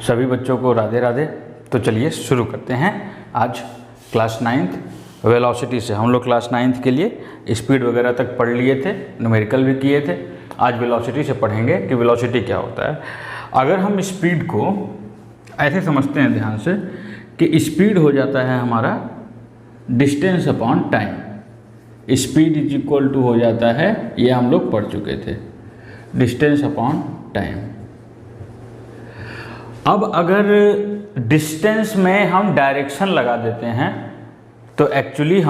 सभी बच्चों को राधे राधे। तो चलिए शुरू करते हैं। आज क्लास 9th वेलोसिटी से हम लोग क्लास 9th के लिए स्पीड वगैरह तक पढ़ लिए थे, न्यूमेरिकल भी किए थे। आज वेलोसिटी से पढ़ेंगे कि वेलोसिटी क्या होता है। अगर हम स्पीड को ऐसे समझते हैं ध्यान से कि स्पीड हो जाता है हमारा distance upon time. Speed is equal to हो जाता है, ये हम लोग पढ़ चुके थे, डिस्टेंस अपॉन टाइम। अब अगर डिस्टेंस में हम डायरेक्शन लगा देते हैं तो एक्चुअली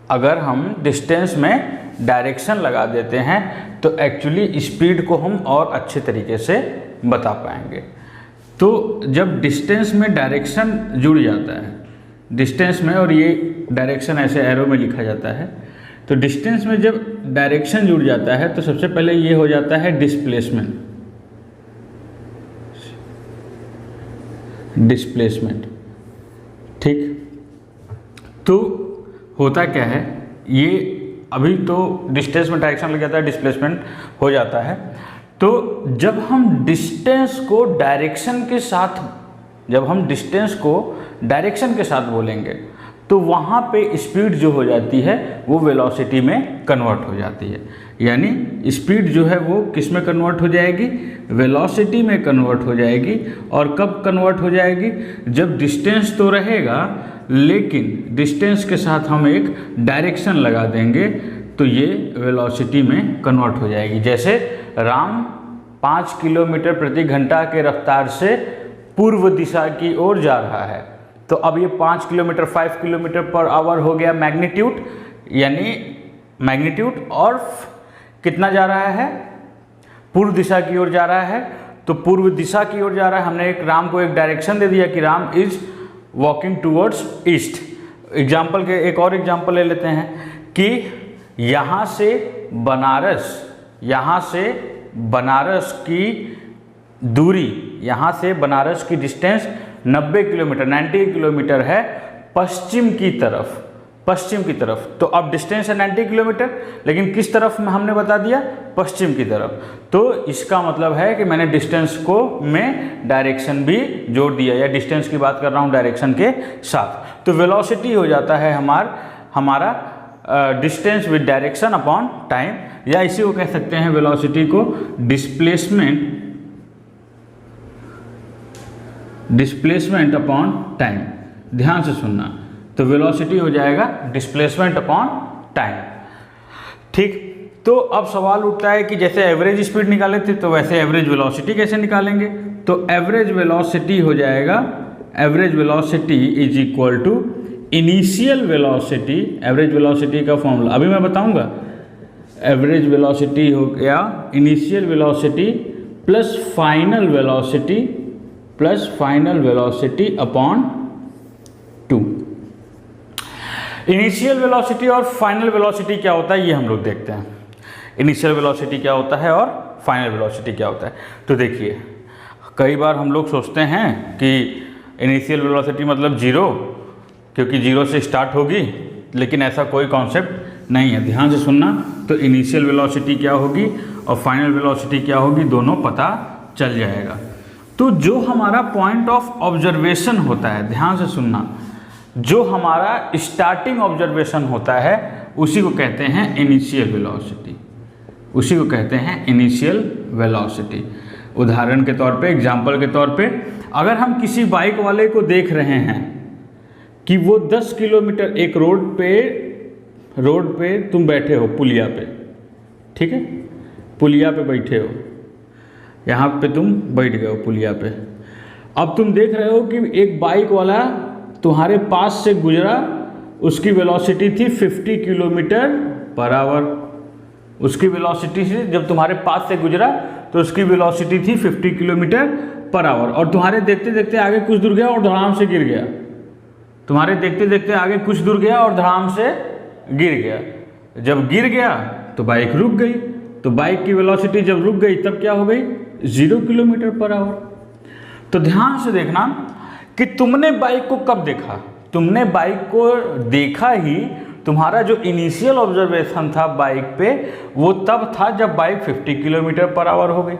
अगर हम डिस्टेंस में डायरेक्शन लगा देते हैं तो एक्चुअली स्पीड को हम और अच्छे तरीके से बता पाएंगे। तो जब डिस्टेंस में डायरेक्शन जुड़ जाता है, डिस्टेंस में, और ये डायरेक्शन ऐसे एरो में लिखा जाता है, तो डिस्टेंस में जब डायरेक्शन जुड़ जाता है तो सबसे पहले ये हो जाता है डिस्प्लेसमेंट। ठीक, तो होता क्या है, ये अभी तो डिस्टेंस में डायरेक्शन लग जाता है, डिस्प्लेसमेंट हो जाता है। तो जब हम डिस्टेंस को डायरेक्शन के साथ बोलेंगे तो वहाँ पे स्पीड जो हो जाती है वो वेलोसिटी में कन्वर्ट हो जाती है। यानी स्पीड जो है वो किस में कन्वर्ट हो जाएगी, वेलोसिटी में कन्वर्ट हो जाएगी। और कब कन्वर्ट हो जाएगी, जब डिस्टेंस तो रहेगा लेकिन डिस्टेंस के साथ हम एक डायरेक्शन लगा देंगे तो ये वेलोसिटी में कन्वर्ट हो जाएगी। जैसे राम 5 किलोमीटर प्रति घंटा के रफ्तार से पूर्व दिशा की ओर जा रहा है, तो अब ये 5 किलोमीटर 5 किलोमीटर पर आवर हो गया मैग्नीट्यूड, यानी मैग्नीट्यूड, और कितना जा रहा है, पूर्व दिशा की ओर जा रहा है। तो पूर्व दिशा की ओर जा रहा है, हमने राम को एक डायरेक्शन दे दिया कि Ram is walking towards east. Example के एक और एग्जाम्पल ले लेते हैं कि यहाँ से बनारस की दूरी, यहाँ से बनारस की डिस्टेंस 90 किलोमीटर है पश्चिम की तरफ। तो अब डिस्टेंस है 90 किलोमीटर, लेकिन किस तरफ में हमने बता दिया, पश्चिम की तरफ। तो इसका मतलब है कि मैंने डिस्टेंस को में डायरेक्शन भी जोड़ दिया, या डिस्टेंस की बात कर रहा हूँ डायरेक्शन के साथ। तो वेलोसिटी हो जाता है हमारा distance with direction upon time, या इसी को कह सकते हैं वेलोसिटी को डिस्प्लेसमेंट अपॉन टाइम। ध्यान से सुनना, तो वेलोसिटी हो जाएगा डिस्प्लेसमेंट अपॉन टाइम। ठीक, तो अब सवाल उठता है कि जैसे एवरेज स्पीड निकाले थे तो वैसे एवरेज वेलोसिटी कैसे निकालेंगे। तो एवरेज वेलोसिटी हो जाएगा, average velocity is equal to initial velocity. Average velocity का फॉर्मूला अभी मैं बताऊंगा। एवरेज वेलोसिटी हो गया initial velocity plus final velocity upon 2। Initial velocity और फाइनल वेलोसिटी क्या होता है ये हम लोग देखते हैं। इनिशियल वेलोसिटी क्या होता है और फाइनल वेलोसिटी क्या होता है। तो देखिए, कई बार हम लोग सोचते हैं कि इनिशियल वेलोसिटी मतलब 0, क्योंकि 0 से स्टार्ट होगी, लेकिन ऐसा कोई कॉन्सेप्ट नहीं है। ध्यान से सुनना, तो इनिशियल वेलोसिटी क्या होगी और फाइनल वेलोसिटी क्या होगी दोनों पता चल जाएगा। तो जो हमारा पॉइंट ऑफ ऑब्जर्वेशन होता है, ध्यान से सुनना, जो हमारा स्टार्टिंग ऑब्जर्वेशन होता है उसी को कहते हैं इनिशियल वेलोसिटी। उदाहरण के तौर पे, एग्जाम्पल के तौर पे, अगर हम किसी बाइक वाले को देख रहे हैं कि वो 10 किलोमीटर एक रोड पे तुम बैठे हो पुलिया पे, ठीक है, पुलिया पे बैठे हो, यहाँ पे तुम बैठ गए हो पुलिया पे। अब तुम देख रहे हो कि एक बाइक वाला तुम्हारे पास से गुजरा, उसकी वेलोसिटी थी 50 किलोमीटर पर आवर। उसकी वेलोसिटी से जब तुम्हारे पास से गुजरा तो उसकी वेलोसिटी थी 50 किलोमीटर पर आवर, और तुम्हारे देखते देखते आगे कुछ दूर गया और धड़ाम से गिर गया। तुम्हारे देखते देखते आगे कुछ दूर गया और धड़ाम से गिर गया। जब गिर गया तो बाइक रुक गई, तो बाइक की वेलोसिटी जब रुक गई तब क्या हो गई, 0 किलोमीटर पर आवर। तो ध्यान से देखना कि तुमने बाइक को कब देखा। तुमने बाइक को देखा ही, तुम्हारा जो इनिशियल ऑब्जर्वेशन था बाइक पे वो तब था जब बाइक 50 किलोमीटर पर आवर हो गई।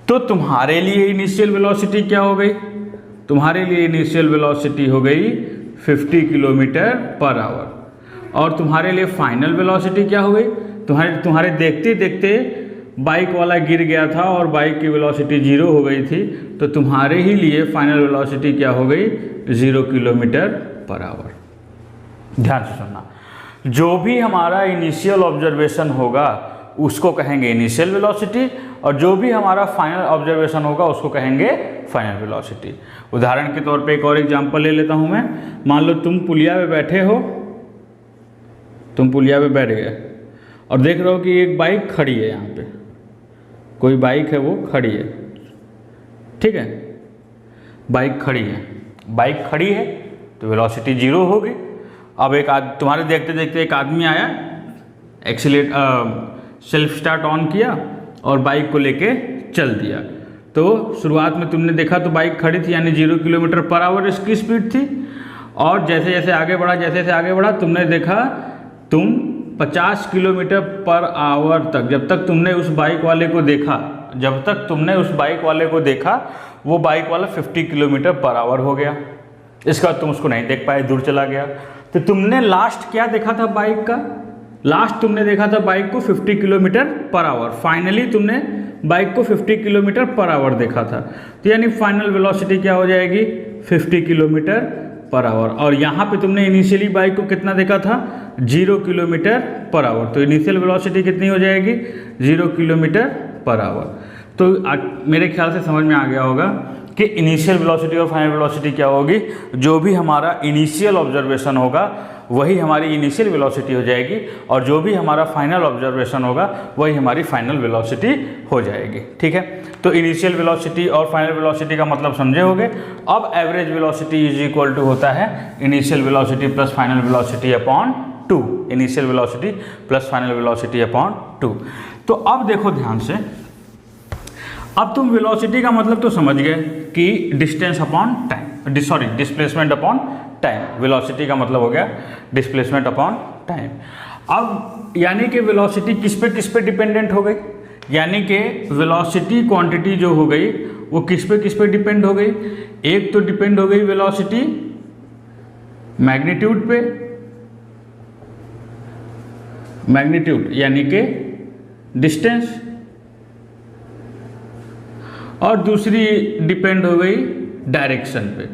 तो तुम्हारे लिए इनिशियल वेलोसिटी क्या हो गई? तुम्हारे लिए इनिशियल वेलोसिटी हो गई 50 किलोमीटर पर आवर। और तुम्हारे लिए फाइनल वेलोसिटी क्या हो गई? तुम्हारे देखते देखते बाइक वाला गिर गया था और बाइक की वेलोसिटी 0 हो गई थी, तो तुम्हारे ही लिए फाइनल वेलोसिटी क्या हो गई? 0 किलोमीटर पर आवर। ध्यान से सुनना, जो भी हमारा इनिशियल ऑब्जर्वेशन होगा उसको कहेंगे इनिशियल वेलोसिटी, और जो भी हमारा फाइनल ऑब्जर्वेशन होगा उसको कहेंगे फाइनल वेलोसिटी। उदाहरण के तौर पे एक और एग्जांपल ले लेता हूं मैं। मान लो तुम पुलिया पे बैठे हो, तुम पुलिया पे बैठ गए और देख रहे हो कि एक बाइक खड़ी है, यहाँ पे कोई बाइक है वो खड़ी है, ठीक है, बाइक खड़ी है। बाइक खड़ी है तो वेलोसिटी 0 होगी। अब तुम्हारे देखते देखते एक आदमी आया, सेल्फ स्टार्ट ऑन किया और बाइक को लेके चल दिया। तो शुरुआत में तुमने देखा तो बाइक खड़ी थी, यानी 0 किलोमीटर पर आवर इसकी स्पीड थी। और जैसे जैसे आगे बढ़ा तुमने देखा तुम 50 किलोमीटर पर आवर तक, जब तक तुमने उस बाइक वाले को देखा वो बाइक वाला 50 किलोमीटर पर आवर हो गया। इसके बाद तुम उसको नहीं देख पाए, दूर चला गया। तो तुमने लास्ट क्या देखा था बाइक का? लास्ट तुमने देखा था बाइक को 50 किलोमीटर पर आवर। फाइनली तुमने बाइक को 50 किलोमीटर पर आवर देखा था, तो यानी फाइनल वेलोसिटी क्या हो जाएगी? 50 किलोमीटर पर आवर। और यहाँ पे तुमने इनिशियली बाइक को कितना देखा था? 0 किलोमीटर पर आवर। तो इनिशियल वेलोसिटी कितनी हो जाएगी? 0 किलोमीटर पर आवर। तो मेरे ख्याल से समझ में आ गया होगा कि इनिशियल वेलोसिटी और फाइनल वेलोसिटी क्या होगी। जो भी हमारा इनिशियल ऑब्जर्वेशन होगा वही हमारी इनिशियल वेलोसिटी हो जाएगी, और जो भी हमारा फाइनल ऑब्जर्वेशन होगा वही हमारी फाइनल वेलोसिटी हो जाएगी। ठीक है, तो इनिशियल वेलोसिटी और फाइनल वेलोसिटी का मतलब समझे होंगे। अब average velocity is equal to होता है initial velocity plus final velocity upon 2। Initial velocity plus final velocity upon 2। तो अब देखो ध्यान से, अब तुम वेलोसिटी का मतलब तो समझ गए कि distance upon time, sorry displacement upon time. Velocity का मतलब हो गया डिस्प्लेसमेंट अपॉन टाइम। अब यानी कि वेलोसिटी किस पे डिपेंडेंट हो गई? यानी कि वेलोसिटी क्वांटिटी जो हो गई वो किस पे डिपेंड हो गई? एक तो डिपेंड हो गई वेलोसिटी मैग्नीट्यूड पे, मैग्नीट्यूड यानी कि डिस्टेंस, और दूसरी डिपेंड हो गई डायरेक्शन पे।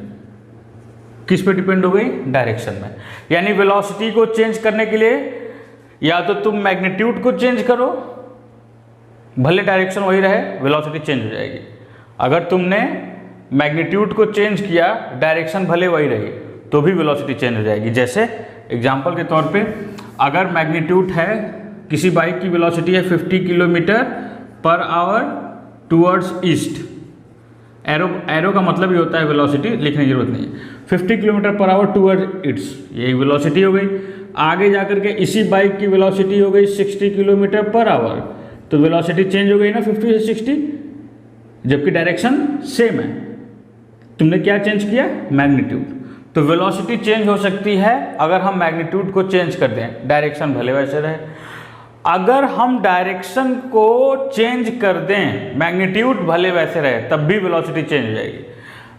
किस पे डिपेंड हो गई? डायरेक्शन में। यानी वेलोसिटी को चेंज करने के लिए या तो तुम मैग्नीट्यूड को चेंज करो, भले डायरेक्शन वही रहे, वेलोसिटी चेंज हो जाएगी। अगर तुमने मैग्नीट्यूड को चेंज किया, डायरेक्शन भले वही रही, तो भी वेलोसिटी चेंज हो जाएगी। जैसे एग्जांपल के तौर पे, अगर मैग्नीट्यूड है, किसी बाइक की वेलोसिटी है 50 kilometre per hour towards east, arrow का मतलब ही होता है वेलोसिटी, लिखने की जरूरत नहीं है। 50 kilometre per hour toward east, यही वेलोसिटी हो गई। आगे जाकर के इसी बाइक की वेलोसिटी हो गई 60 किलोमीटर पर आवर, तो वेलोसिटी चेंज हो गई ना 50 से 60, जबकि डायरेक्शन सेम है। तुमने क्या चेंज किया? मैग्नीट्यूड। तो वेलोसिटी चेंज हो सकती है अगर हम मैग्नीट्यूड को चेंज कर दें, डायरेक्शन भले वैसे रहे। अगर हम डायरेक्शन को चेंज कर दें, मैग्नीट्यूड भले वैसे रहे, तब भी वेलोसिटी चेंज हो जाएगी।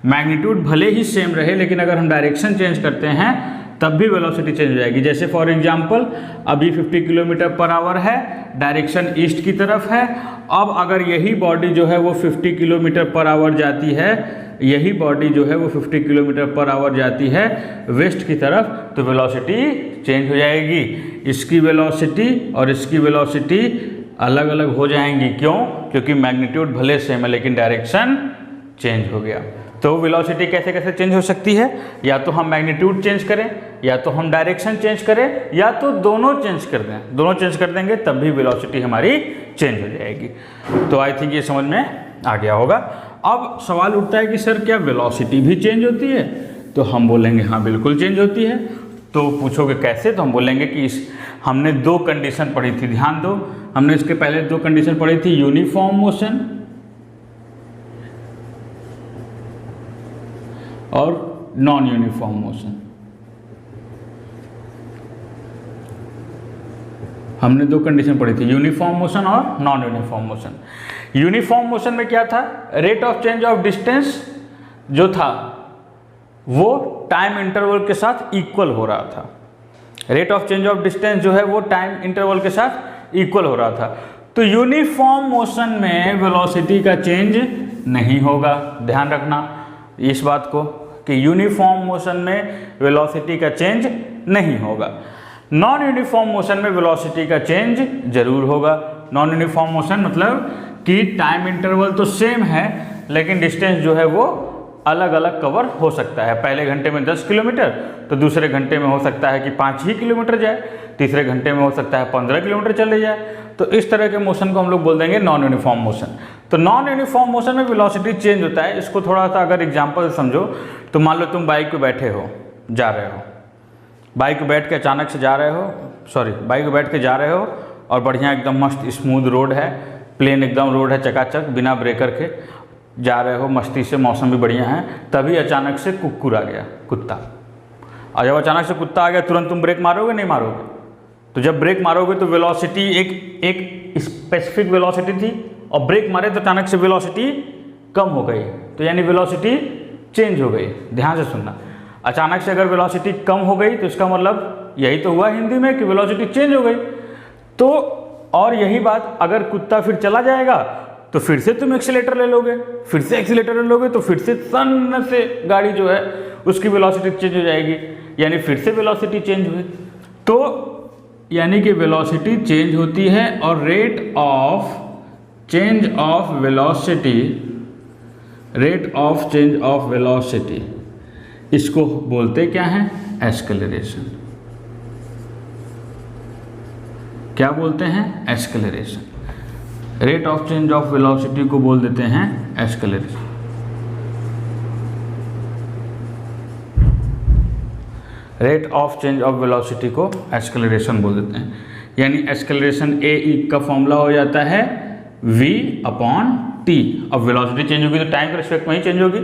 मैग्नीट्यूड भले ही सेम रहे, लेकिन अगर हम डायरेक्शन चेंज करते हैं तब भी वेलोसिटी चेंज हो जाएगी। जैसे फॉर एग्जांपल, अभी 50 किलोमीटर पर आवर है, डायरेक्शन ईस्ट की तरफ है। अब अगर यही बॉडी जो है वो 50 किलोमीटर पर आवर जाती है, यही बॉडी जो है वो 50 किलोमीटर पर आवर जाती है वेस्ट की तरफ, तो वेलोसिटी चेंज हो जाएगी। इसकी वेलोसिटी और इसकी वेलोसिटी अलग अलग हो जाएंगी। क्यों? क्योंकि मैग्नीट्यूड भले सेम है लेकिन डायरेक्शन चेंज हो गया। तो वेलोसिटी कैसे कैसे चेंज हो सकती है? या तो हम मैग्नीट्यूड चेंज करें, या तो हम डायरेक्शन चेंज करें, या तो दोनों चेंज कर दें। दोनों चेंज कर देंगे तब भी वेलोसिटी हमारी चेंज हो जाएगी। तो आई थिंक ये समझ में आ गया होगा। अब सवाल उठता है कि सर क्या वेलोसिटी भी चेंज होती है? तो हम बोलेंगे हाँ बिल्कुल चेंज होती है। तो पूछोगे कैसे? तो हम बोलेंगे कि हमने 2 कंडीशन पढ़ी थी, ध्यान दो। हमने इसके पहले 2 कंडीशन पढ़ी थी, यूनिफॉर्म मोशन और नॉन यूनिफॉर्म मोशन। हमने दो कंडीशन पढ़ी थी, यूनिफॉर्म मोशन और non uniform motion. Uniform motion में क्या था, rate of change of distance जो था वो टाइम इंटरवल के साथ इक्वल हो रहा था। Rate of change of distance जो है वो टाइम इंटरवल के साथ इक्वल हो रहा था। तो यूनिफॉर्म मोशन में वेलोसिटी का चेंज नहीं होगा, ध्यान रखना इस बात को कि यूनिफॉर्म मोशन में वेलोसिटी का चेंज नहीं होगा। नॉन यूनिफॉर्म मोशन में वेलोसिटी का चेंज जरूर होगा। नॉन यूनिफॉर्म मोशन मतलब कि टाइम इंटरवल तो सेम है लेकिन डिस्टेंस जो है वो अलग अलग कवर हो सकता है। पहले घंटे में 10 किलोमीटर तो दूसरे घंटे में हो सकता है कि 5 ही किलोमीटर जाए, तीसरे घंटे में हो सकता है 15 किलोमीटर चले जाए। तो इस तरह के मोशन को हम लोग बोल देंगे नॉन यूनिफॉर्म मोशन। तो नॉन यूनिफॉर्म मोशन में वेलोसिटी चेंज होता है। इसको थोड़ा सा अगर एग्जांपल समझो तो मान लो तुम बाइक पे बैठे हो, जा रहे हो, बाइक पे बैठ के अचानक से जा रहे हो, बाइक पे बैठ के जा रहे हो और बढ़िया एकदम मस्त स्मूथ रोड है, प्लेन एकदम रोड है, चकाचक बिना ब्रेकर के जा रहे हो मस्ती से, मौसम भी बढ़िया है। तभी अचानक से कुक्कुर आ गया, कुत्ता। और जब अचानक से कुत्ता आ गया तुरंत तुम ब्रेक मारोगे नहीं मारोगे? तो जब ब्रेक मारोगे तो वेलोसिटी एक स्पेसिफिक वेलोसिटी थी और ब्रेक मारे तो अचानक से वेलोसिटी कम हो गई, तो यानी वेलोसिटी चेंज हो गई। ध्यान से सुनना, अचानक से अगर वेलोसिटी कम हो गई तो इसका मतलब यही तो हुआ हिंदी में कि वेलोसिटी चेंज हो गई। तो और यही बात अगर कुत्ता फिर चला जाएगा तो फिर से तुम एक्सीलेटर ले लोगे, फिर से एक्सीलेटर ले लोगे तो फिर से सन से गाड़ी जो है उसकी वेलोसिटी चेंज हो जाएगी, यानी फिर से वेलोसिटी चेंज हुई। तो यानी कि वेलोसिटी चेंज होती है और rate of change of velocity इसको बोलते क्या है, एस्केलरेशन। क्या बोलते हैं, acceleration. Rate of change of velocity को बोल देते हैं acceleration. Rate of change of velocity को एस्केलरेशन बोल देते हैं। यानी एस्केलरेशन ए का फॉर्मूला हो जाता है v/t। अब वेलोसिटी चेंज होगी तो टाइम के रिस्पेक्ट में ही चेंज होगी।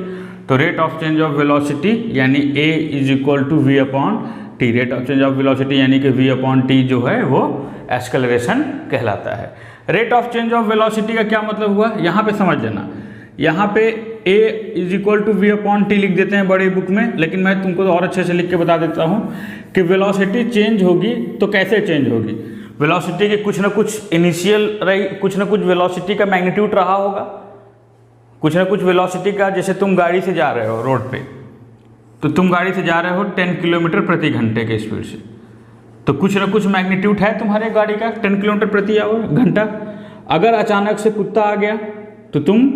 तो rate of change of velocity यानी a = v/t। Rate of change of velocity यानी कि v/t जो है वो एस्केलरेशन कहलाता है। Rate of change of velocity का क्या मतलब हुआ, यहाँ पे समझ लेना। यहाँ पे a = v/t लिख देते हैं बड़े बुक में, लेकिन मैं तुमको तो और अच्छे से लिख के बता देता हूँ कि वेलोसिटी चेंज होगी तो कैसे चेंज होगी। वेलोसिटी के कुछ ना कुछ इनिशियल रही, कुछ ना कुछ वेलोसिटी का मैग्नीट्यूड रहा होगा, कुछ ना कुछ वेलोसिटी का। जैसे तुम गाड़ी से जा रहे हो रोड पे, तो तुम गाड़ी से जा रहे हो 10 किलोमीटर प्रति घंटे के स्पीड से, तो कुछ ना कुछ मैग्नीट्यूड है तुम्हारे गाड़ी का 10 किलोमीटर प्रति घंटा। अगर अचानक से कुत्ता आ गया तो तुम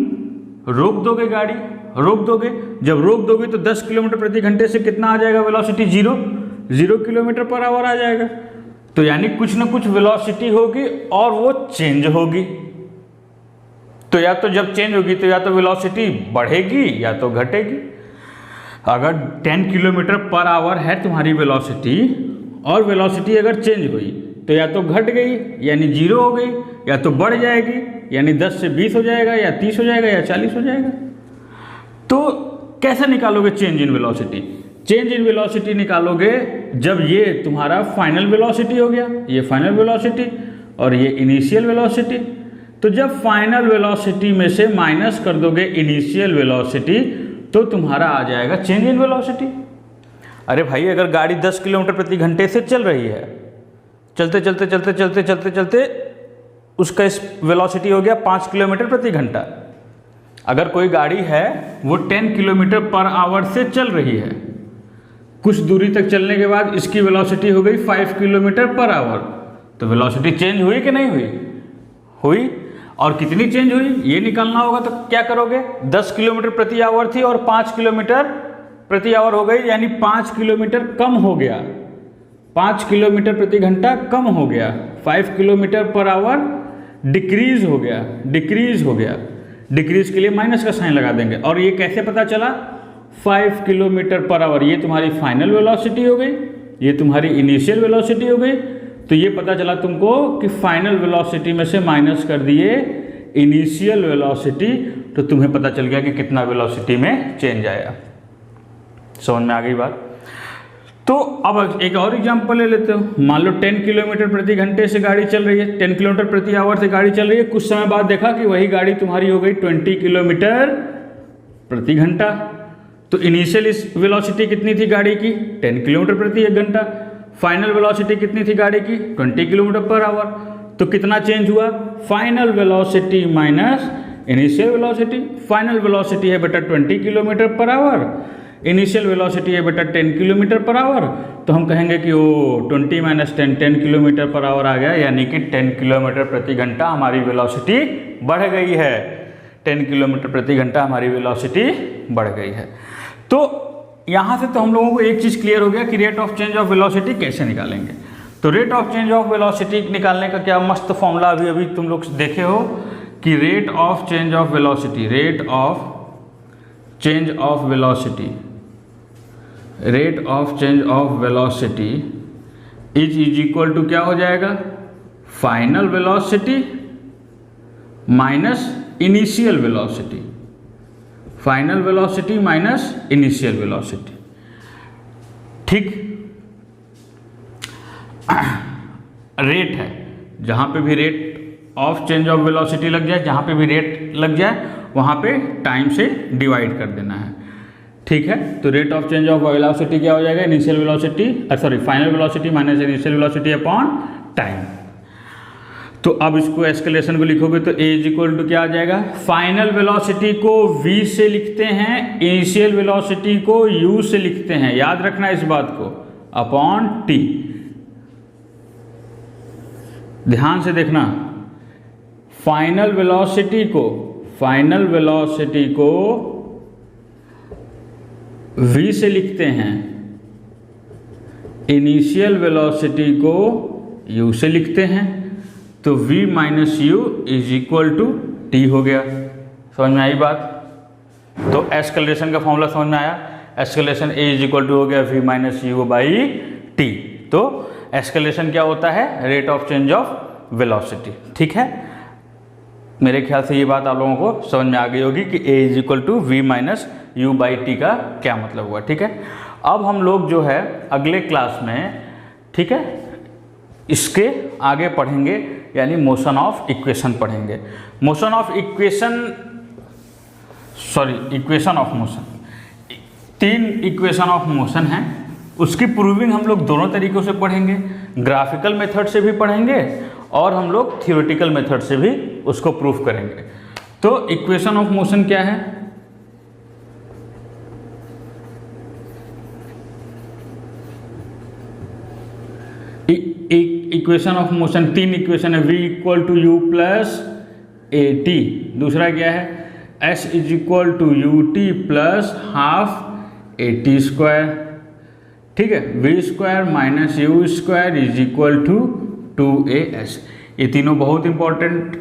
रोक दोगे गाड़ी, रोक दोगे। जब रोक दोगे तो 10 किलोमीटर प्रति घंटे से कितना आ जाएगा वेलोसिटी, 0 किलोमीटर पर आवर आ जाएगा। तो यानी कुछ ना कुछ वेलोसिटी होगी और वो चेंज होगी। तो या तो जब चेंज होगी तो या तो वेलोसिटी बढ़ेगी या तो घटेगी। अगर 10 किलोमीटर पर आवर है तुम्हारी वेलोसिटी और वेलोसिटी अगर चेंज हुई तो या तो घट गई यानी 0 हो गई, या तो बढ़ जाएगी यानी 10 से 20 हो जाएगा, या 30 हो जाएगा, या 40 हो जाएगा। तो कैसे निकालोगे change in velocity? Change in velocity निकालोगे जब ये तुम्हारा फाइनल वेलोसिटी हो गया, ये फाइनल वेलोसिटी और ये इनिशियल वेलोसिटी। तो जब फाइनल वेलोसिटी में से माइनस कर दोगे इनिशियल वेलोसिटी तो तुम्हारा आ जाएगा चेंज इन वेलोसिटी। अरे भाई, अगर गाड़ी 10 किलोमीटर प्रति घंटे से चल रही है, चलते चलते चलते चलते चलते चलते उसका वेलोसिटी हो गया 5 किलोमीटर प्रति घंटा। अगर कोई गाड़ी है वो 10 किलोमीटर पर आवर से चल रही है, कुछ दूरी तक चलने के बाद इसकी वेलोसिटी हो गई 5 किलोमीटर पर आवर, तो वेलोसिटी चेंज हुई कि नहीं हुई? हुई। और कितनी चेंज हुई ये निकालना होगा। तो क्या करोगे, 10 किलोमीटर प्रति आवर थी और 5 किलोमीटर प्रति आवर हो गई, यानी 5 किलोमीटर कम हो गया, 5 किलोमीटर प्रति घंटा कम हो गया, 5 किलोमीटर पर आवर डिक्रीज हो गया, डिक्रीज हो गया। डिक्रीज के लिए माइनस का साइन लगा देंगे। और ये कैसे पता चला, 5 किलोमीटर पर आवर, ये तुम्हारी फाइनल वेलोसिटी हो गई, ये तुम्हारी इनिशियल वेलोसिटी हो गई। तो ये पता चला तुमको कि फाइनल वेलोसिटी में से माइनस कर दिए इनिशियल वेलोसिटी, तो तुम्हें पता चल गया कि कितना वेलोसिटी में चेंज आया। समझ में आ गई बात? तो अब एक और एग्जांपल ले लेते हो। मान लो 10 किलोमीटर प्रति घंटे से गाड़ी चल रही है, 10 किलोमीटर प्रति आवर से गाड़ी चल रही है। कुछ समय बाद देखा कि वही गाड़ी तुम्हारी हो गई 20 किलोमीटर प्रति घंटा। तो इनिशियल इस वेलोसिटी कितनी थी गाड़ी की? 10 किलोमीटर प्रति एक घंटा। फाइनल वेलोसिटी कितनी थी गाड़ी की? 20 किलोमीटर पर आवर। तो कितना चेंज हुआ? Final velocity minus initial velocity. Final velocity है बेटा 20 kilometre per hour, initial velocity है बेटा 10 किलोमीटर पर आवर। तो हम कहेंगे कि वो 20 माइनस 10 किलोमीटर पर आवर आ गया, यानी कि 10 किलोमीटर प्रति घंटा हमारी वेलोसिटी बढ़ गई है। 10 किलोमीटर प्रति घंटा हमारी वेलोसिटी बढ़ गई है। तो यहाँ से तो हम लोगों को एक चीज़ क्लियर हो गया कि rate of change of velocity कैसे निकालेंगे। तो rate of change of velocity निकालने का क्या मस्त फॉर्मूला अभी तुम लोग देखे हो कि rate of change of velocity, rate of change of velocity, rate of change of velocity is equal to क्या हो जाएगा? Final velocity minus initial velocity, final velocity minus initial velocity. ठीक, रेट है, जहाँ पे भी rate of change of velocity लग जाए, जहाँ पे भी रेट लग जाए वहाँ पे टाइम से डिवाइड कर देना है। ठीक है, तो rate of change of velocity क्या हो जाएगा? Initial velocity sorry final velocity minus initial velocity upon time. तो अब इसको एस्केलेशन को लिखोगे तो ए इज इक्वल टू क्या आ जाएगा? फाइनल वेलोसिटी को v से लिखते हैं, इनिशियल वेलोसिटी को u से लिखते हैं, याद रखना इस बात को, अपॉन t। ध्यान से देखना, फाइनल वेलोसिटी को v से लिखते हैं, इनिशियल वेलोसिटी को u से लिखते हैं। तो v minus u is equal to t हो गया। समझ में आई बात? तो एस्केलेशन का फॉर्मूला समझ में आया। Acceleration a is equal to हो गया v minus u by t. तो एस्केलेशन क्या होता है? Rate of change of velocity. ठीक है, मेरे ख्याल से ये बात आप लोगों को समझ में आ गई होगी कि a is equal to v minus u by t का क्या मतलब हुआ। ठीक है, अब हम लोग जो है अगले क्लास में, ठीक है, इसके आगे पढ़ेंगे, यानी मोशन ऑफ इक्वेशन पढ़ेंगे। Motion of equation equation of motion, 3 equation of motion हैं, उसकी प्रूविंग हम लोग दोनों तरीक़ों से पढ़ेंगे। ग्राफिकल मेथड से भी पढ़ेंगे और हम लोग थियोरेटिकल मेथड से भी उसको प्रूफ करेंगे। तो इक्वेशन ऑफ मोशन क्या है? इक्वेशन ऑफ मोशन 3 इक्वेशन है। v equal to u plus a t. दूसरा क्या है? s is equal to u t plus half a t square. ठीक है, v square minus u square is equal to 2as। ये तीनों बहुत important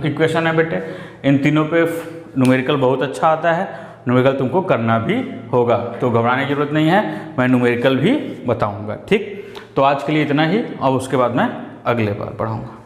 equation है बेटे। इन तीनों पे न्यूमेरिकल बहुत अच्छा आता है, न्यूमेरिकल तुमको करना भी होगा, तो घबराने की जरूरत नहीं है, मैं न्यूमेरिकल भी बताऊंगा। ठीक, तो आज के लिए इतना ही, अब उसके बाद मैं अगले बार पढ़ाऊंगा।